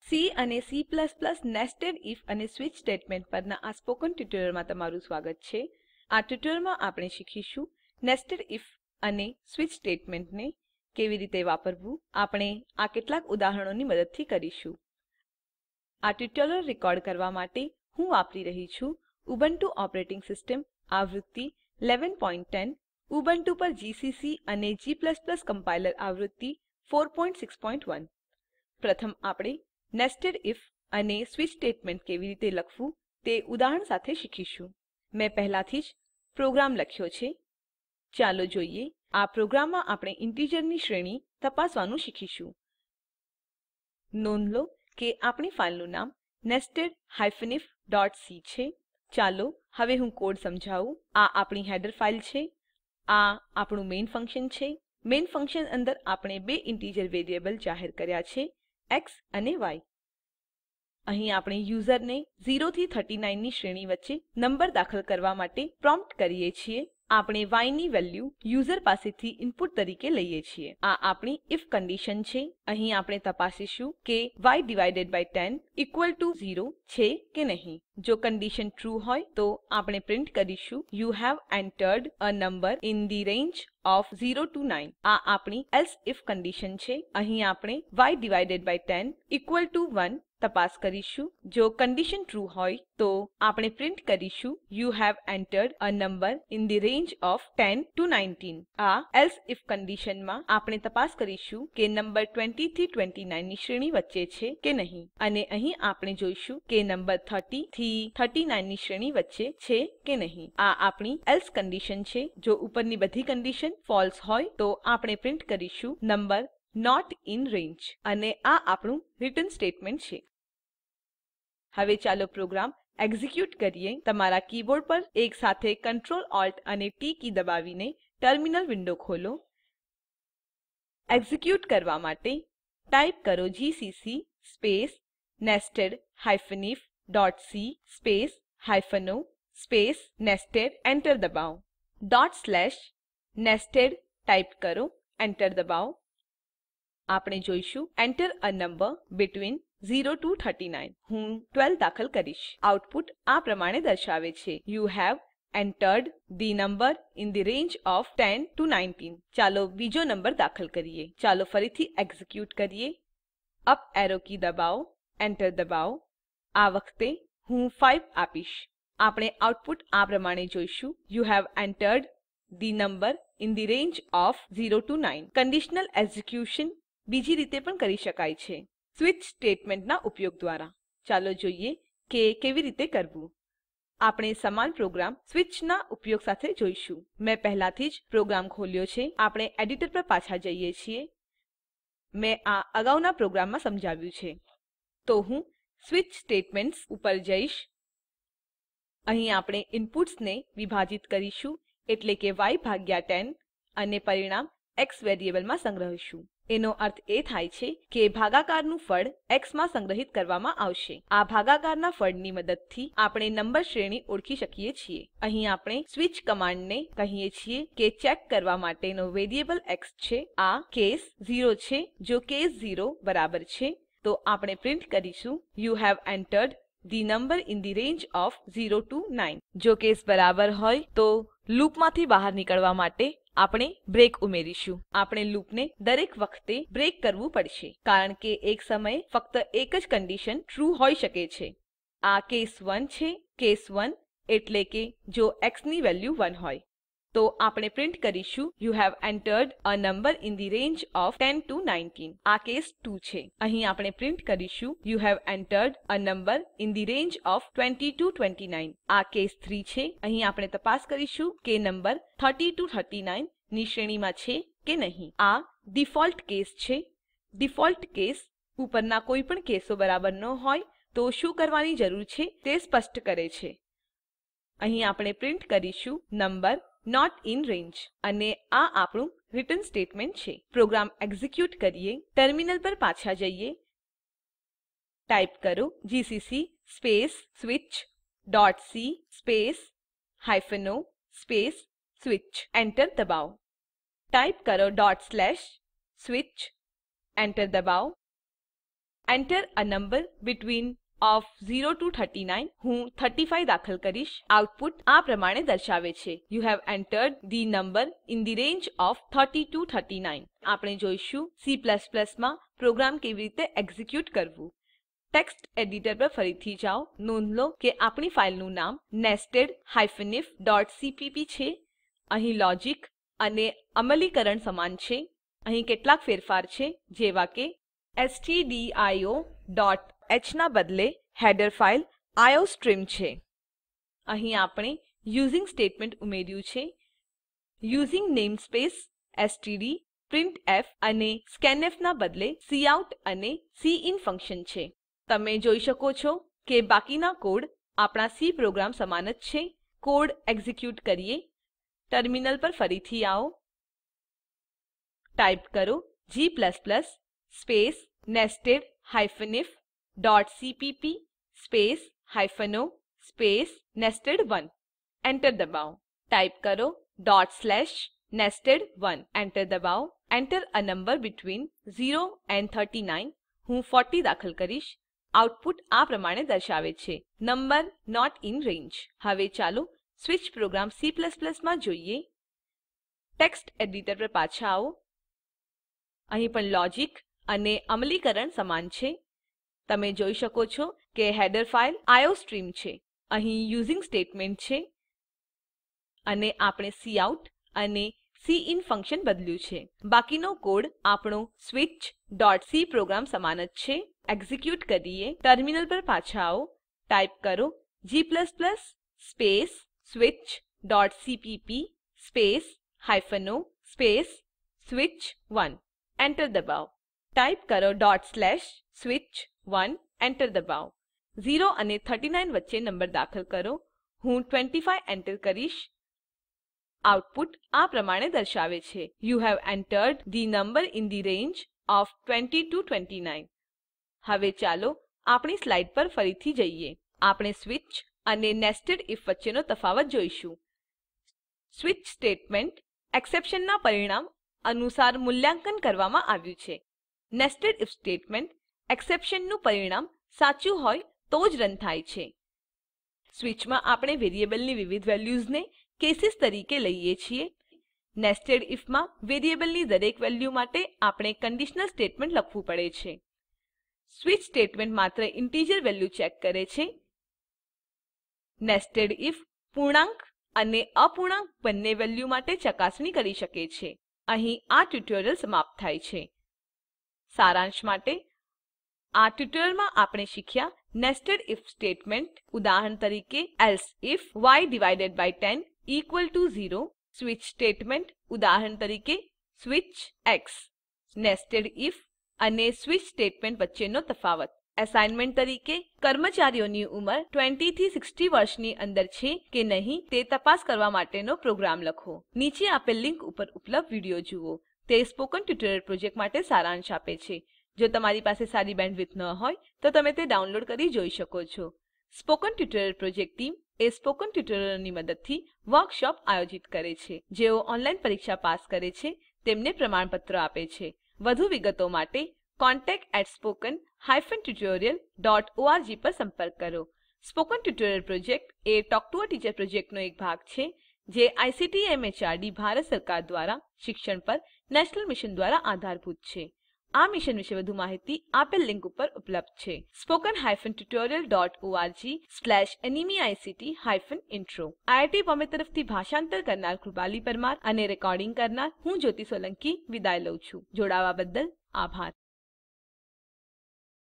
C અને C++ nested if અને switch statement પરના આ સ્પોકન ટ્યુટોરીયલમાં તમારું સ્વાગત છે. આ ટ્યુટોરીયલમાં આપણે શીખીશું નેસ્ટેડ ઇફ અને સ્વિચ સ્ટેટમેન્ટને કેવી રીતે વાપરવું. આપણે આ કેટલાક ઉદાહરણોની મદદથી કરીશું. આ ટ્યુટોરીયલ રેકોર્ડ કરવા માટે હું વાપરી રહી છું ઉબુન્ટુ ઓપરેટિંગ સિસ્ટમ આવૃત્તિ 1110, ઉબુન્ટુ પર જીસીસી અને G++ કમ્પાઇલર આવૃત્તિ 461. પ્રથમ આપણે નેસ્ટેડ ઇફ અને સ્વિચ સ્ટેટમેન્ટ કેવી રીતે લખવું તે ઉદાહરણ સાથે શીખીશું. મેં પહેલાથી જ પ્રોગ્રામ લખ્યો છે. ચાલો જોઈએ. આ પ્રોગ્રામમાં આપણે ઇન્ટિજરની શ્રેણી તપાસવાનું શીખીશું. નોંધ લો કે આપણી ફાઈલનું નામ nested-if.c છે. ચાલો હવે હું કોડ સમજાવું. આ આપણી હેડર ફાઈલ છે. આ આપણું મેઇન ફંક્શન છે. મેઇન ફંક્શન અંદર આપણે બે ઇન્ટિજર વેરિયેબલ જાહેર કર્યા છે, એક્સ અને ય. અહીં આપણે યુઝરને 0 થી 39 ની શ્રેણી વચ્ચે નંબર દાખલ કરવા માટે પ્રોમ્પ્ટ કરીએ છીએ. આપણે ય ની વેલ્યુ યુઝર પાસેથી ઇનપુટ તરીકે લઈએ છીએ. આ આપણી ઇફ કંડીશન છે. અહીં આપણે તપાસીશું કે y divided by 10 equal to 0 છે કે નહીં. જો કંડીશન ટ્રૂ હોય તો આપણે પ્રિન્ટ કરીશું you have entered a number in the range of 0 to 9. આ આપણી એલ્સે ઇફ કંડીશન છે. અહીં આપણે y divided by 10 equal to 1 તપાસ કરીશું. જો કંડીશન ટ્રૂ હોય તો આપણે પ્રિન્ટ કરીશું you have entered a number in the range of 10 to 19. આ એલ્સે ઇફ કંડીશનમાં આપણે તપાસ કરીશું કે નંબર 20 થી 29 ની શ્રેણી વચ્ચે છે કે નહીં. અને અહીં આપણે જોઈશું કે નંબર 30 થી 39 ની શ્રેણી વચ્ચે છે કે નહીં. આ આપણી એલ્સે કંડીશન છે. જો ઉપરની બધી કંડીશન ફળસે હોય તો આપણે પ્રિન્ટ કરીશું નંબર નોટ ઇન રેન્જ. અને આ આપણું રિટર્ન સ્ટેટમેન્ટ છે. હવે ચાલો પ્રોગ્રામ એક્ઝીક્યુટ કરીએ. તમારા કીબોર્ડ પર એક સાથે Ctrl Alt અને ટી કી દબાવીને ટર્મિનલ વિન્ડો ખોલો. એક્ઝીક્યુટ કરવા માટે ટાઈપ કરો GCC space nested-if.c space -o space nested. Enter દબાવો. /nested ટાઈપ કરો. એન્ટર દબાવો. આપણે જોઈશું enter a number between 0 to 39. હું 12 દાખલ કરીશ. આઉટપુટ આ પ્રમાણે દર્શાવે છે you have entered the number in the range of 10 to 19. ચાલો બીજો નંબર દાખલ કરીએ. ચાલો ફરીથી એક્ઝીક્યુટ કરીએ. અપ એરો કી દબાવો. એન્ટર દબાવો. આ વખતે હું 5 આપીશ. આપણે આઉટપુટ આ પ્રમાણે જોઈશું you have entered the number in the range of 0 to 9. Conditional execution બીજી રીતે પણ કરી શકાય છે સ્વિચ સ્ટેટમેન્ટના ઉપયોગ દ્વારા. ચાલો જોઈએ કે કેવી રીતે કરવું. આપણે સમાન પ્રોગ્રામ સ્વિચના ઉપયોગ સાથે જોઈશું. મેં પહેલાથી જ પ્રોગ્રામ ખોલ્યો છે. આપણે એડિટર પર પાછા જઈએ છીએ. મેં આ અગાઉના પ્રોગ્રામમાં સમજાવ્યું છે. તો હું સ્વિચ સ્ટેટમેન્ટ્સ ઉપર જઈશ. અહીં આપણે ઇનપુટ્સને વિભાજિત કરીશું એટલે કે y ભાગ્યા 10 અને પરિણામ x વેરિયેબલમાં સંગ્રહીશું. એનો અર્થ એ થાય છે કે ભાગાકારનું ફળ x માં સંગ્રહિત કરવામાં આવશે. આ ભાગાકારના ફળની મદદથી આપણે નંબર શ્રેણી ઓળખી શકીએ છીએ. અહીં આપણે સ્વિચ કમાન્ડને કહીએ છીએ કે ચેક કરવા માટેનો વેરિયેબલ x છે. આ કેસ 0 છે. જો કેસ 0 બરાબર છે તો આપણે પ્રિન્ટ કરીશું you have entered the number in the range of 0 to 9. જો કેસ બરાબર હોય તો લૂપમાંથી બહાર નીકળવા માટે આપણે બ્રેક ઉમેરીશું. આપણે લૂપને દરેક વખતે બ્રેક કરવું પડશે કારણ કે એક સમયે ફક્ત એક જ કંડીશન ટ્રૂ હોઈ શકે છે. આ કેસ 1 છે. કેસ 1 એટલે કે જો x ની વેલ્યુ 1 હોય તો આપણે પ્રિન્ટ કરીશું you have entered a number in the range of 10 to 19. આ કેસ 2 છે. અહીં આપણે પ્રિન્ટ કરીશું you have entered a number in the range of 20 to 29. આ કેસ 3 છે. અહીં આપણે તપાસ કરીશું કે નંબર 30 to 39 ની શ્રેણીમાં છે કે નહીં. આ ડિફોલ્ટ કેસ છે. ડિફોલ્ટ કેસ ઉપરના કોઈ પણ કેસો બરાબર ન હોય તો શું કરવાની જરૂર છે તે સ્પષ્ટ કરે છે. અહીં આપણે પ્રિન્ટ કરીશું નંબર નોટ ઇન રેન્જ. અને આ આપણું રિટર્ન સ્ટેટમેન્ટ છે. પ્રોગ્રામ એક્ઝીક્યુટ કરીએ. ટર્મિનલ પર પાછા જઈએ. ટાઈપ કરો GCC space switch.c space -o space switch. Enter દબાવો. ટાઈપ કરો ./ switch. એન્ટર દબાવો. Enter a number between of 0 to 39. હું 35 દાખલ કરીશ. આઉટપુટ આ પ્રમાણે દર્શાવે છે. You have entered the number in the range of 30 to 39. આપણે જોઈશું C++ માં પ્રોગ્રામ કેવી રીતે એક્ઝિક્યુટ કરવું. ટેક્સ્ટ એડિટર પર ફરીથી જાઓ. નોંધ લો કે આપણી ફાઇલનું નામ nested-if.cpp છે. અહીં લોજિક અને અમલીકરણ સમાન છે. અહીં કેટલાક ફેરફાર છે, જેવા કે stdio.h ના બદલે હેડર ફાઇલ iostream છે. અહીં આપણે યુઝિંગ સ્ટેટમેન્ટ ઉમેર્યું છે. યુઝિંગ નેમસ્પેસ std, printf અને scanf ના બદલે cout અને cin ફંક્શન છે. તમે જોઈ શકો છો કે બાકીના કોડ આપણા સી પ્રોગ્રામ સમાન જ છે. કોડ એક્ઝિક્યુટ કરીએ. ટર્મિનલ પર ફરીથી આવો. ટાઈપ કરો g++ space nested-if.cpp space -o space nested1. Enter દબાવો. ટાઈપ કરો .nested1. એન્ટર દબાવો. Enter a number between 0 and 39. હું 40 દાખલ કરીશ. આઉટપુટ આ પ્રમાણે દર્શાવે છે. Number not in range. હવે ચાલો સ્વિચ પ્રોગ્રામ C++ માં જોઈએ. ટેક્સ્ટ એડિટર પર પાછા આવો. અહીં પણ લોજિક અને અમલીકરણ સમાન છે. તમે જોઈ શકો છો કે હેડર ફાઇલ iostream છે. અહીં યુઝિંગ સ્ટેટમેન્ટ છે અને આપણે cout અને cin ફંક્શન બદલ્યું છે. બાકીનો કોડ આપણો switch.c પ્રોગ્રામ સમાન જ છે. એક્ઝિક્યુટ કરીએ. ટર્મિનલ પર પાછા આવો. ટાઈપ કરો g++ space switch.cpp space -o space switch1. Enter દબાવો. ટાઈપ કરો ./switch1. એન્ટર દબાવો. 0 અને 39 વચ્ચે નંબર દાખલ કરો. હું 25 એન્ટર કરીશ. આઉટપુટ આ પ્રમાણે દર્શાવે છે. You have entered the number in the range of 20 to 29. હવે ચાલો આપણી સ્લાઇડ પર ફરીથી જઈએ. આપણે સ્વિચ અને નેસ્ટેડ ઇફ વચ્ચેનો તફાવત જોઈશું. સ્વિચ સ્ટેટમેન્ટ એક્સેપ્શનના પરિણામ અનુસાર મૂલ્યાંકન કરવામાં આવ્યું છે. નેસ્ટેડ ઇફ સ્ટેટમેન્ટ એક્સેપ્શનનું પરિણામ સાચું હોય તો જ રન થાય છે. સ્વિચમાં આપણે વેરિયેબલની વિવિધ વેલ્યુઝને કેસીસ તરીકે લઈએ છીએ. નેસ્ટેડ ઇફમાં વેરિયેબલની દરેક વેલ્યુ માટે આપણે કંડીશનલ સ્ટેટમેન્ટ લખવું પડે છે. સ્વિચ સ્ટેટમેન્ટ માત્ર ઇન્ટિજર વેલ્યુ ચેક કરે છે. નેસ્ટેડ ઇફ પૂર્ણાંક અને અપૂર્ણાંક બંને વેલ્યુ માટે ચકાસણી કરી શકે છે. અહીં આ ટ્યુટોરીયલ સમાપ્ત થાય છે. સારાંશ માટે આ ટ્યુટોરીયલમાં આપણે શીખ્યા નેસ્ટેડ ઇફ સ્ટેટમેન્ટ, ઉદાહરણ તરીકે else if y/10 = 0, switch statement, ઉદાહરણ તરીકે સ્વિચ x. નેસ્ટેડ ઇફ અને સ્વિચ સ્ટેટમેન્ટ વચ્ચેનો તફાવત. એસાઇનમેન્ટ તરીકે કર્મચારીઓની ઉંમર 20 થી 60 વર્ષની અંદર છે કે નહીં તે તપાસ કરવા માટેનો પ્રોગ્રામ લખો. નીચે આપેલ લિંક ઉપર ઉપલબ્ધ વિડીયો જુઓ. તે સ્પોકન ટ્યુટોરીયલ પ્રોજેક્ટ માટે સારાંશ આપે છે. જો તમારી પાસે સારી બેન્ડવિડ્થ ન હોય તો તમે તે ડાઉનલોડ કરી જોઈ શકો છો. સ્પોકન ટ્યુટોરીયલ પ્રોજેક્ટ ટીમ એ સ્પોકન ટ્યુટોરીયલોની મદદથી વર્કશોપ આયોજિત કરે છે. જેઓ ઓનલાઈન પરીક્ષા પાસ કરે છે તેમને પ્રમાણપત્ર આપે છે. વધુ વિગતો માટે contact@spoken-tutorial.org પર સંપર્ક કરો. Spoken tutorial project A talk to a teacher પ્રોજેક્ટનો એક ભાગ છે જે આઇસીટી એમએચઆરડી ભારત સરકાર દ્વારા શિક્ષણ પર નેશનલ મિશન દ્વારા આધારભૂત છે. આ મિશન વિશે વધુ માહિતી આપેલ લિંક ઉપર ઉપલબ્ધ છે. spoken-tutorial.org/nmeict-intro. આઈઆઈટી બોમ્બે તરફથી ભાષાંતર કરનાર કૃપાલી પરમાર અને રેકોર્ડિંગ કરનાર હું જ્યોતિ સોલંકી વિદાય લઉં છું. જોડાવા બદ્દલ આભાર.